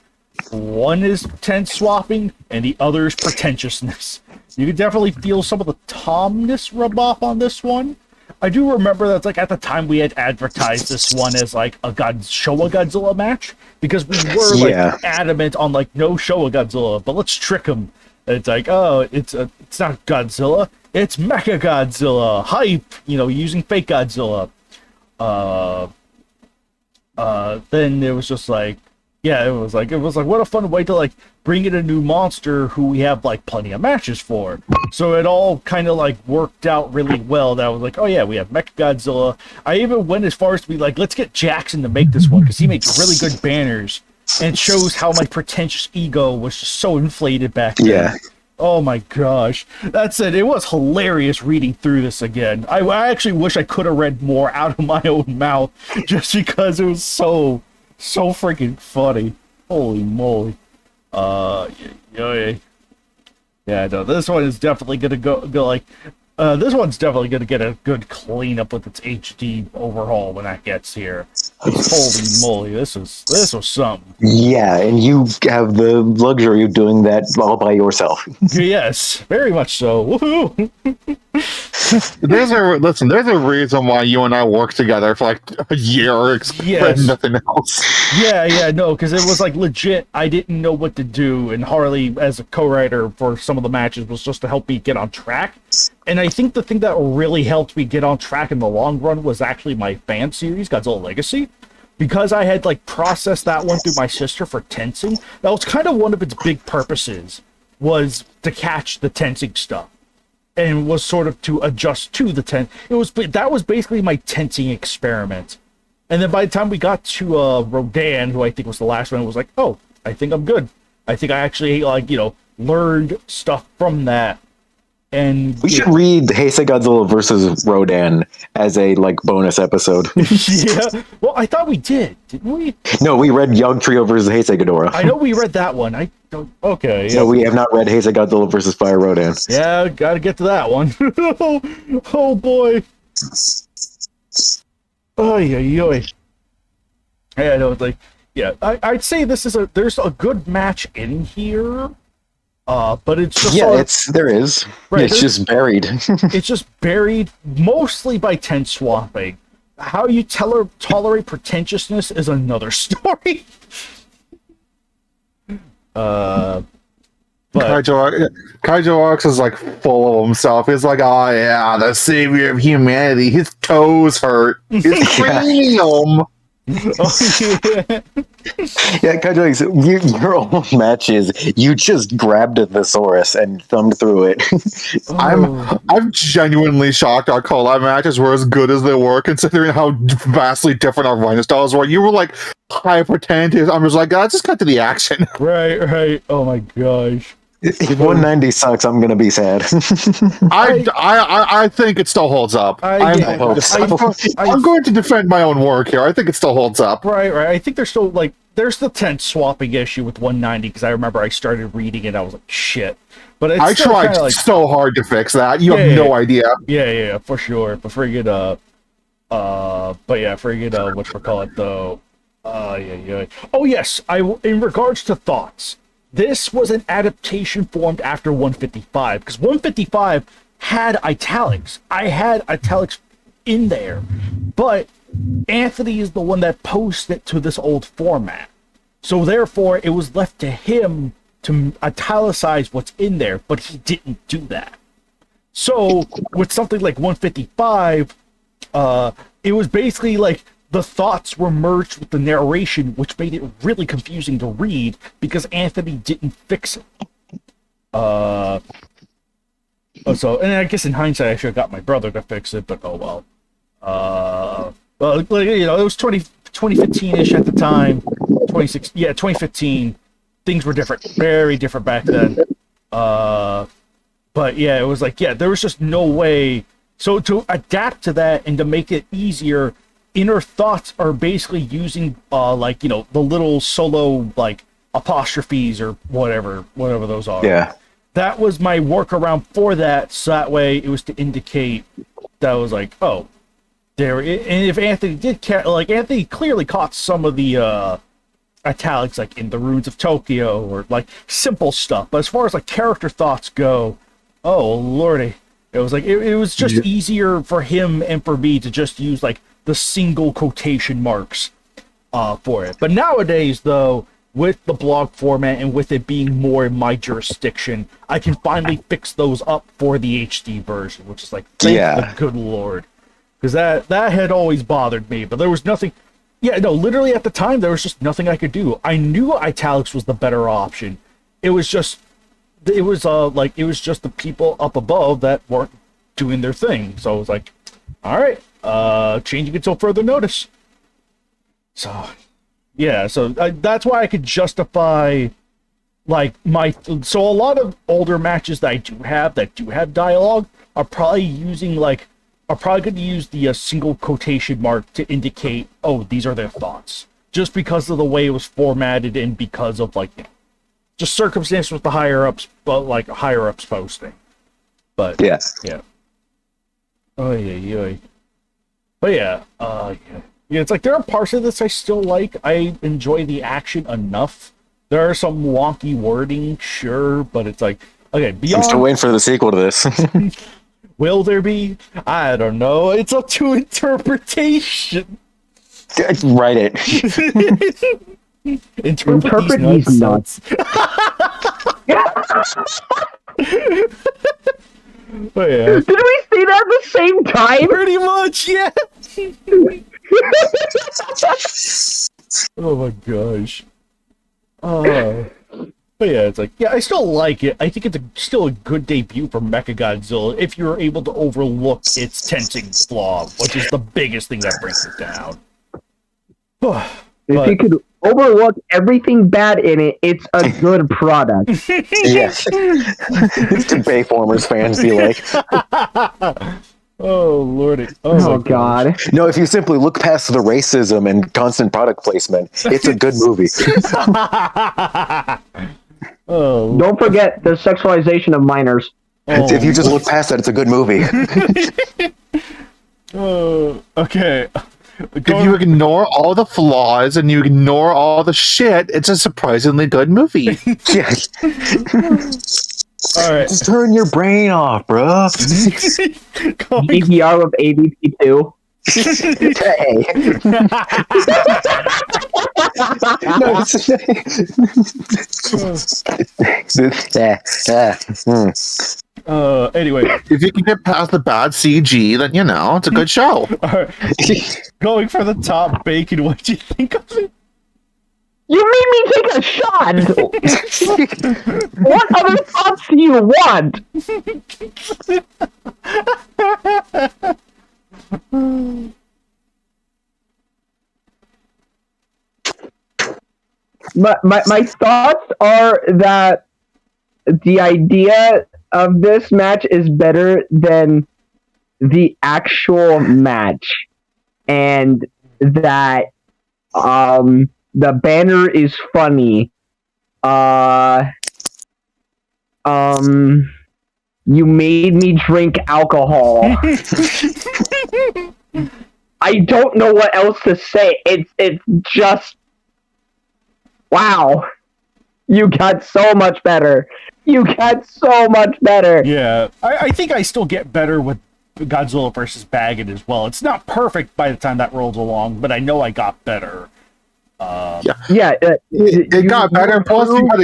Speaker 1: One is tent swapping, and the other is pretentiousness. You can definitely feel some of the Tomness rub off on this one. I do remember that, like, at the time we had advertised this one as like a Showa Godzilla match because we were like adamant on like no Showa Godzilla, but let's trick them. It's like, oh, it's not Godzilla, it's Mechagodzilla hype, using fake Godzilla. Then it was just like, it was like what a fun way to like bring in a new monster who we have like plenty of matches for. So it all kind of like worked out really well. That I was like, oh yeah, we have Mechagodzilla. I even went as far as to be like, let's get Jackson to make this one because he makes really good banners and it shows how my pretentious ego was just so inflated back then.
Speaker 3: Yeah.
Speaker 1: Oh my gosh. That said, it was hilarious reading through this again. I actually wish I could have read more out of my own mouth just because it was so freaking funny. Holy moly. Yeah, no, this one is definitely gonna go like this one's definitely gonna get a good cleanup with its HD overhaul when that gets here. Holy moly, this was something.
Speaker 3: Yeah, and you have the luxury of doing that all by yourself.
Speaker 1: Yes, very much so. Woohoo!
Speaker 4: There's a reason why you and I worked together for like a year, except nothing else.
Speaker 1: Yeah, no, because it was like legit. I didn't know what to do, and Harley, as a co-writer for some of the matches, was just to help me get on track. And I think the thing that really helped me get on track in the long run was actually my fan series, Godzilla Legacy. Because I had like processed that one through my sister for tensing, that was kind of one of its big purposes, was to catch the tensing stuff. And was sort of to adjust to the tense. That was basically my tensing experiment. And then by the time we got to Rodan, who I think was the last one, it was like, oh, I think I'm good. I think I actually learned stuff from that. And
Speaker 3: we should read Heisei Godzilla versus Rodan as a bonus episode.
Speaker 1: Yeah. Well, I thought we did, didn't we?
Speaker 3: No, we read Yog Trio versus Heisei Ghidorah.
Speaker 1: I know we read that one. I don't. Okay.
Speaker 3: Yeah. No, we have not read Heisei Godzilla versus Fire Rodan.
Speaker 1: Yeah, gotta get to that one. Oh boy. Oy. Yeah, no, I'd say there's a good match in here. But it's just
Speaker 3: there is.
Speaker 1: Right,
Speaker 3: it's just buried.
Speaker 1: It's just buried mostly by tent swapping. How you tolerate pretentiousness is another story. But
Speaker 4: Kaijo X is like full of himself. He's like, oh yeah, the savior of humanity. His toes hurt. His cranium.
Speaker 1: oh, yeah.
Speaker 3: Yeah, Kaijo, your old match is you just grabbed a thesaurus and thumbed through it.
Speaker 4: I'm genuinely shocked our collab matches were as good as they were, considering how vastly different our running styles were. You were like hyper tense. I'm just like, let's just cut to the action.
Speaker 1: Right. Oh my gosh.
Speaker 3: If 190 sucks, I'm gonna be sad.
Speaker 4: I think it still holds up. I'm going to defend my own work here. I think it still holds up.
Speaker 1: Right. I think there's still there's the tense swapping issue with 190 because I remember I started reading it. I was like, shit. But it's
Speaker 4: I tried so hard to fix that. You have no idea.
Speaker 1: Yeah, for sure. But friggin' whatchamacallit though. Yeah. Oh yes, in regards to thoughts. This was an adaptation formed after 155 because 155 had italics. I had italics in there, but Anthony is the one that posted it to this old format. So therefore, it was left to him to italicize what's in there, but he didn't do that. So with something like 155, it was basically like the thoughts were merged with the narration, which made it really confusing to read because Anthony didn't fix it. And I guess in hindsight, I should have got my brother to fix it, but oh well. Well, it was 2015-ish at the time. 2015. Things were different, very different back then. But yeah, it was like, there was just no way. So to adapt to that and to make it easier, inner thoughts are basically using the little solo apostrophes or whatever those are.
Speaker 3: Yeah.
Speaker 1: That was my workaround for that, so that way it was to indicate that I was like, oh, there. And if Anthony did Anthony clearly caught some of the italics in the Ruins of Tokyo or simple stuff, but as far as character thoughts go, oh lordy, it was it was just easier for him and for me to just use the single quotation marks for it. But nowadays, though, with the blog format and with it being more in my jurisdiction, I can finally fix those up for the HD version, which is thank the good Lord. Because that had always bothered me, but there was nothing... literally at the time, there was just nothing I could do. I knew italics was the better option. It was just... It was just the people up above that weren't doing their thing. So I was like, alright, changing until further notice. So... Yeah, so that's why I could justify, so a lot of older matches that do have dialogue are probably using, are probably going to use the single quotation mark to indicate, oh, these are their thoughts. Just because of the way it was formatted and because of, just circumstances with the higher-ups, but, higher-ups posting. But, yeah. Oy. But, yeah, Yeah, it's there are parts of this I still like. I enjoy the action enough. There are some wonky wording, sure, but it's okay, beyond...
Speaker 3: I'm still waiting for the sequel to this.
Speaker 1: Will there be? I don't know. It's up to interpretation.
Speaker 3: Write it.
Speaker 5: Interpret these nuts.
Speaker 1: Oh, yeah.
Speaker 5: Did we say that at the same time?
Speaker 1: Pretty much, yeah. Oh my gosh. But yeah, it's I still like it. I think it's still a good debut for Mechagodzilla if you're able to overlook its tensing flaw, which is the biggest thing that brings it down.
Speaker 5: If you could overlook everything bad in it, it's a good product.
Speaker 3: Yes. It's to Bayformers fans be like.
Speaker 1: Oh lordy!
Speaker 5: Oh god!
Speaker 3: No, if you simply look past the racism and constant product placement, it's a good movie.
Speaker 1: Oh!
Speaker 5: Don't forget the sexualization of minors.
Speaker 3: If you just look past that, it's a good movie.
Speaker 1: Okay.
Speaker 4: If you ignore all the flaws and you ignore all the shit, it's a surprisingly good movie.
Speaker 3: Yes.
Speaker 1: All right.
Speaker 3: Just turn your brain off, bro.
Speaker 5: DVR of ABP2.
Speaker 3: Hey. No,
Speaker 1: Anyway,
Speaker 4: If you can get past the bad CG, then it's a good show.
Speaker 1: going for the top, Bacon. What do you think of it?
Speaker 5: You made me take a shot! What other thoughts do you want? My thoughts are that the idea of this match is better than the actual match, and that the banner is funny. You made me drink alcohol. I don't know what else to say. It's just wow. You got so much better. You got so much better.
Speaker 1: Yeah, I think I still get better with Godzilla versus Baggett as well. It's not perfect by the time that rolls along, but I know I got better.
Speaker 4: It got better. Plus, you got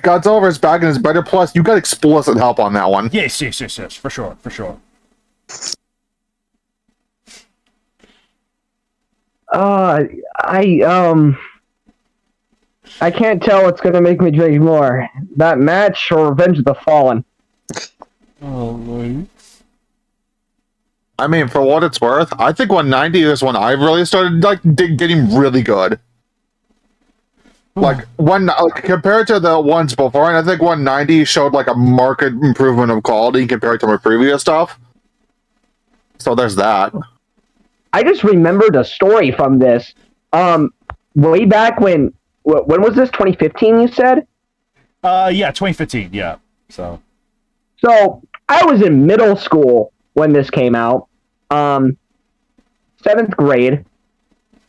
Speaker 4: Godzilla vs. Baggett is better. Plus, you got explicit help on that one.
Speaker 1: Yes, for sure.
Speaker 5: I can't tell what's gonna make me drink more. That match or Revenge of the Fallen.
Speaker 1: Oh, Lord.
Speaker 4: I mean, for what it's worth, I think 190 is when I really started getting really good. Compared to the ones before, and I think 190 showed a marked improvement of quality compared to my previous stuff. So there's that.
Speaker 5: I just remembered a story from this. Way back when was this? 2015? You said?
Speaker 1: Yeah, 2015. Yeah. So
Speaker 5: I was in middle school when this came out, 7th grade,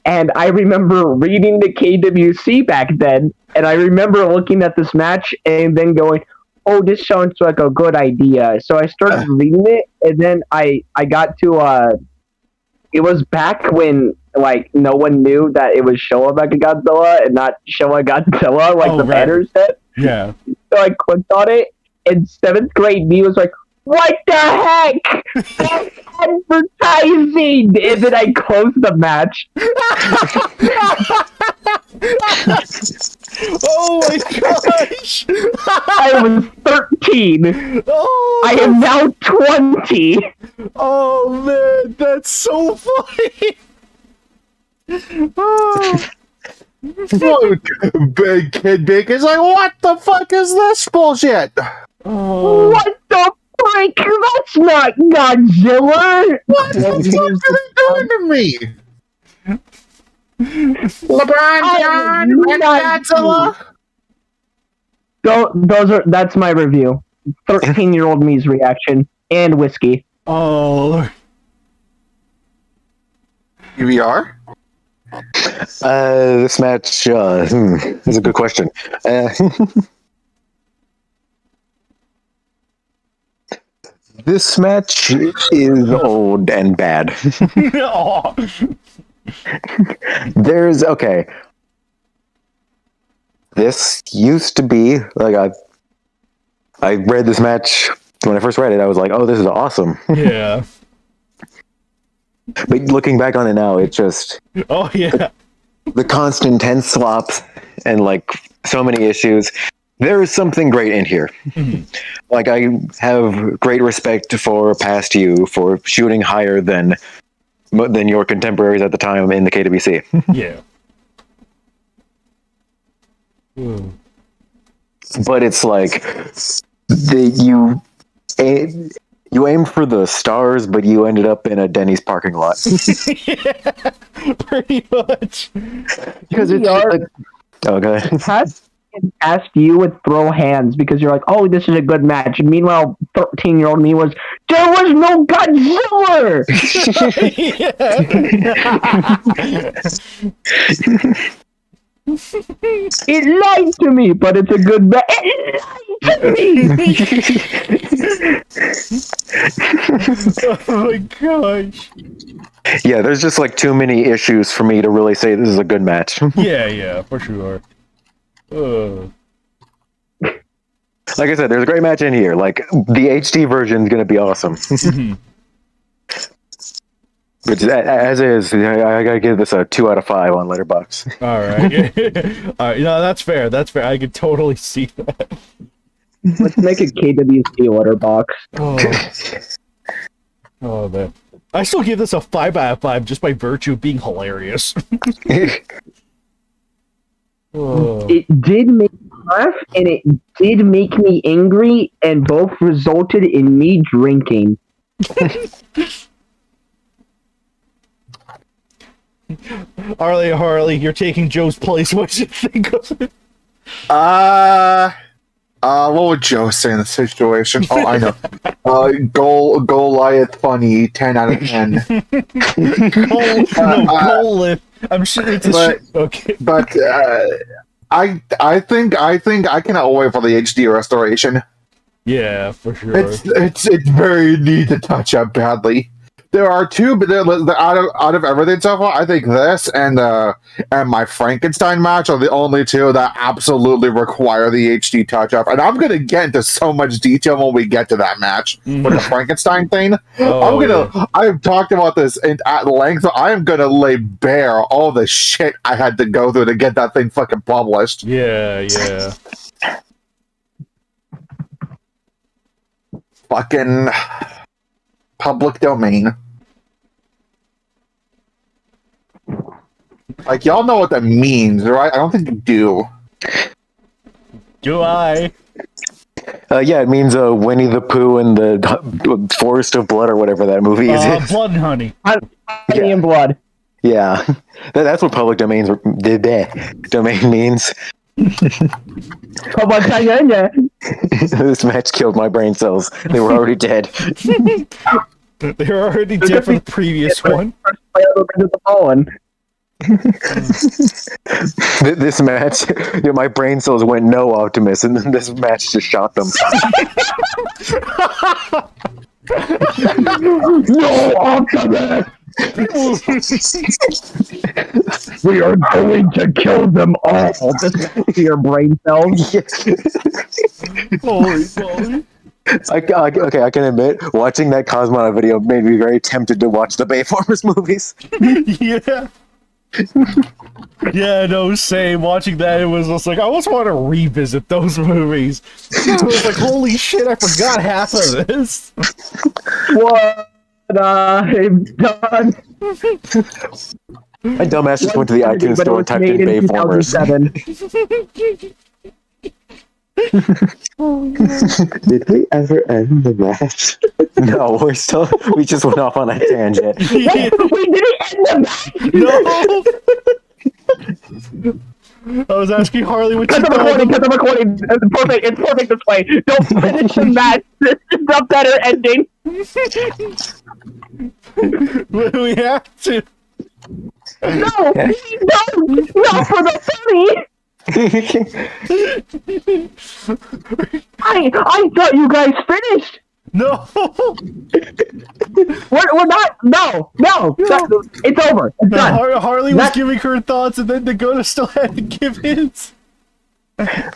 Speaker 5: and I remember reading the KWC back then, and I remember looking at this match and then going, "Oh, this sounds like a good idea." So I started reading it, and then I got to it was back when no one knew that it was Showa Mechagodzilla and not Showa Godzilla, the banner said.
Speaker 1: Yeah.
Speaker 5: So I clicked on it, and 7th grade me was like, "What the heck? That's advertising!" And then I closed the match.
Speaker 1: Oh my gosh!
Speaker 5: I was 13.
Speaker 1: Oh,
Speaker 5: I am now 20.
Speaker 1: Oh man, that's so funny! Oh.
Speaker 4: Big Kid Bacon's like, what the fuck is this bullshit?
Speaker 1: Oh.
Speaker 5: What the frick? That's not Godzilla!
Speaker 4: What the fuck are they doing to me? LeBron John, Godzilla.
Speaker 5: That's my review. 13-year-old me's reaction. And whiskey.
Speaker 1: Oh.
Speaker 4: UVR?
Speaker 3: This match is a good question. This match is old and bad.
Speaker 1: Oh.
Speaker 3: This used to be I read this match when I first read it. I was like, "Oh, this is awesome."
Speaker 1: Yeah.
Speaker 3: But looking back on it now, it's just
Speaker 1: Oh yeah.
Speaker 3: the constant tense swaps and so many issues. There is something great in here. I have great respect for past you for shooting higher than your contemporaries at the time in the KWC.
Speaker 1: Yeah.
Speaker 3: But it's you aim for the stars, but you ended up in a Denny's parking lot.
Speaker 1: Yeah, pretty much.
Speaker 3: Because it's okay.
Speaker 5: Asked you would throw hands because you're like, "Oh, this is a good match." And meanwhile, 13-year-old me was, "There was no Godzilla." It lied to me, but it's a good match. It lied to me.
Speaker 1: Oh my gosh.
Speaker 3: Yeah, there's just like too many issues for me to really say this is a good match.
Speaker 1: Yeah, for sure.
Speaker 3: Like I said, there's a great match in here. Like the HD version is going to be awesome.
Speaker 1: Mhm.
Speaker 3: Which as is, I gotta give this a 2 out of 5 on Letterboxd.
Speaker 1: All right. All right. No, that's fair. That's fair. I could totally see that.
Speaker 5: Let's make a KWC letterbox.
Speaker 1: Oh man. I still give this a 5 out of 5 just by virtue of being hilarious. Oh.
Speaker 5: It did make me laugh, and it did make me angry, and both resulted in me drinking.
Speaker 1: Harley, you're taking Joe's place. What do you think of it?
Speaker 4: What would Joe say in the situation? Oh, I know. Goliath funny, 10 out of 10.
Speaker 1: Goliath. I'm sure it's okay.
Speaker 4: But I think I cannot wait for the HD restoration.
Speaker 1: Yeah, for sure.
Speaker 4: It's very need to touch up badly. There are two, but they're out of everything so far. I think this and my Frankenstein match are the only two that absolutely require the HD touch up. And I'm gonna get into so much detail when we get to that match with the Frankenstein thing. I've talked about this at length. I am gonna lay bare all the shit I had to go through to get that thing fucking published.
Speaker 1: Yeah.
Speaker 4: Fucking public domain. Like, y'all know what that means, right? I don't think you do.
Speaker 1: Do I?
Speaker 3: Yeah, it means Winnie the Pooh and the Forest of Blood or whatever that movie is.
Speaker 1: Blood and Honey.
Speaker 5: Honey and blood.
Speaker 3: Yeah, that's what public domain means. This match killed my brain cells. They were already dead.
Speaker 1: They were already dead for the previous one.
Speaker 3: This match, my brain cells went no Optimus, and then this match just shot them.
Speaker 5: No Optimus! We are going to kill them all. This your brain cells.
Speaker 1: Holy moly.
Speaker 3: Okay, I can admit, watching that Cosmonaut video made me very tempted to watch the Bayformers movies.
Speaker 1: Yeah. Yeah, no, same. Watching that, it was just like, I almost want to revisit those movies. I was like, holy shit, I forgot half of this.
Speaker 5: What I've done.
Speaker 3: My dumbass just went to the iTunes store and typed in Bayformers.
Speaker 6: Did we ever end the match?
Speaker 3: No, we just went off on a tangent.
Speaker 1: Yeah.
Speaker 5: We didn't end the match!
Speaker 1: No! I was asking Harley what
Speaker 5: Cut
Speaker 1: you
Speaker 5: the
Speaker 1: thought.
Speaker 5: recording. It's perfect this way. Don't finish the match. This is a better ending.
Speaker 1: We have to.
Speaker 5: No, not for the funny. I thought you guys finished.
Speaker 1: No!
Speaker 5: We're not. No. It's over. It's
Speaker 1: No,
Speaker 5: done.
Speaker 1: Harley was giving her thoughts, and then Dakota still had to give his.
Speaker 3: Okay,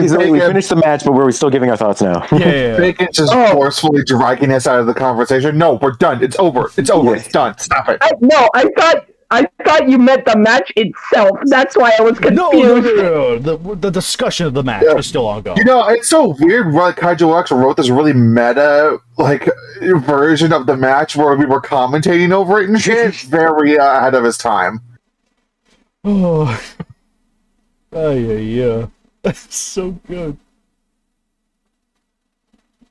Speaker 3: so we finished the match, but we're still giving our thoughts now.
Speaker 1: Yeah.
Speaker 4: Bacon's just forcefully dragging us out of the conversation. No, we're done. It's over. It's over. It's done. Stop it.
Speaker 5: I thought you meant the match itself. That's why I was confused.
Speaker 1: No. The discussion of the match is still ongoing.
Speaker 4: You know, it's so weird. Like Kaiju X wrote this really meta, version of the match where we were commentating over it and shit. Very ahead of his time.
Speaker 1: Oh, yeah. That's so good.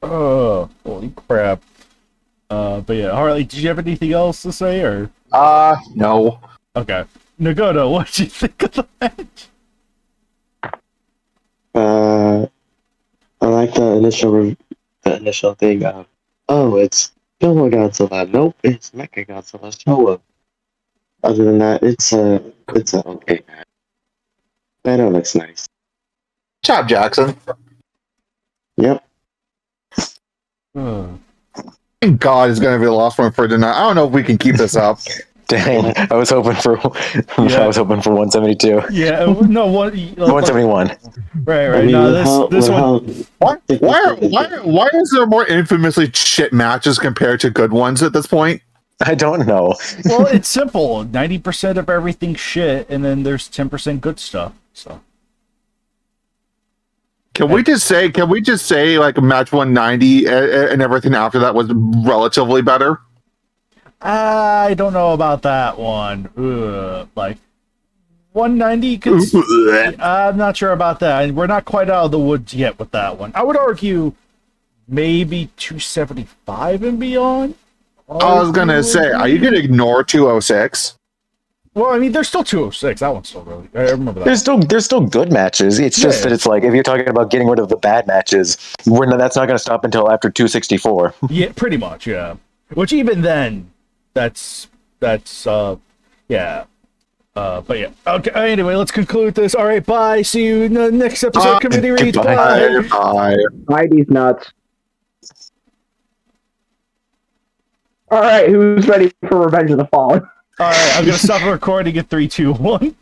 Speaker 1: Oh, holy crap. But yeah, Harley, did you have anything else to say, or?
Speaker 4: No.
Speaker 1: Okay. Nagoto, what did you think of the match?
Speaker 6: I like the initial thing of, it's Showa Godzilla. Nope, it's Mechagodzilla Showa. Other than that, it's a okay match. That looks nice.
Speaker 4: Job, Jackson.
Speaker 6: Yep.
Speaker 4: God is going to be the last one for tonight. I don't know if we can keep this up.
Speaker 3: Dang, I was hoping for
Speaker 1: Yeah.
Speaker 3: I was hoping for 172.
Speaker 1: Yeah, no, what?
Speaker 3: 171.
Speaker 1: Right.
Speaker 6: I mean,
Speaker 1: No, this one.
Speaker 4: Why is there more infamously shit matches compared to good ones at this point?
Speaker 3: I don't know.
Speaker 1: Well, it's simple. 90% of everything shit, and then there's 10% good stuff. So.
Speaker 4: Can we just say like match 190 and everything after that was relatively better?
Speaker 1: I don't know about that one. Like 190. I'm not sure about that. We're not quite out of the woods yet with that one. I would argue maybe 275 and beyond.
Speaker 4: I was gonna say, are you gonna ignore 206?
Speaker 1: Well, I mean, there's still 206. That one's still really. I remember that.
Speaker 3: There's still good matches. It's just that it's like if you're talking about getting rid of the bad matches, that's not going to stop until after 264.
Speaker 1: Yeah, pretty much. Yeah. Which even then, that's yeah. But yeah. Okay. Anyway, let's conclude this. All right. Bye. See you in the next episode. Committee reads. Bye.
Speaker 5: Buy these nuts. All right, who's ready for Revenge of the Fallen?
Speaker 1: All right. I'm gonna stop recording at 3, 2, 1.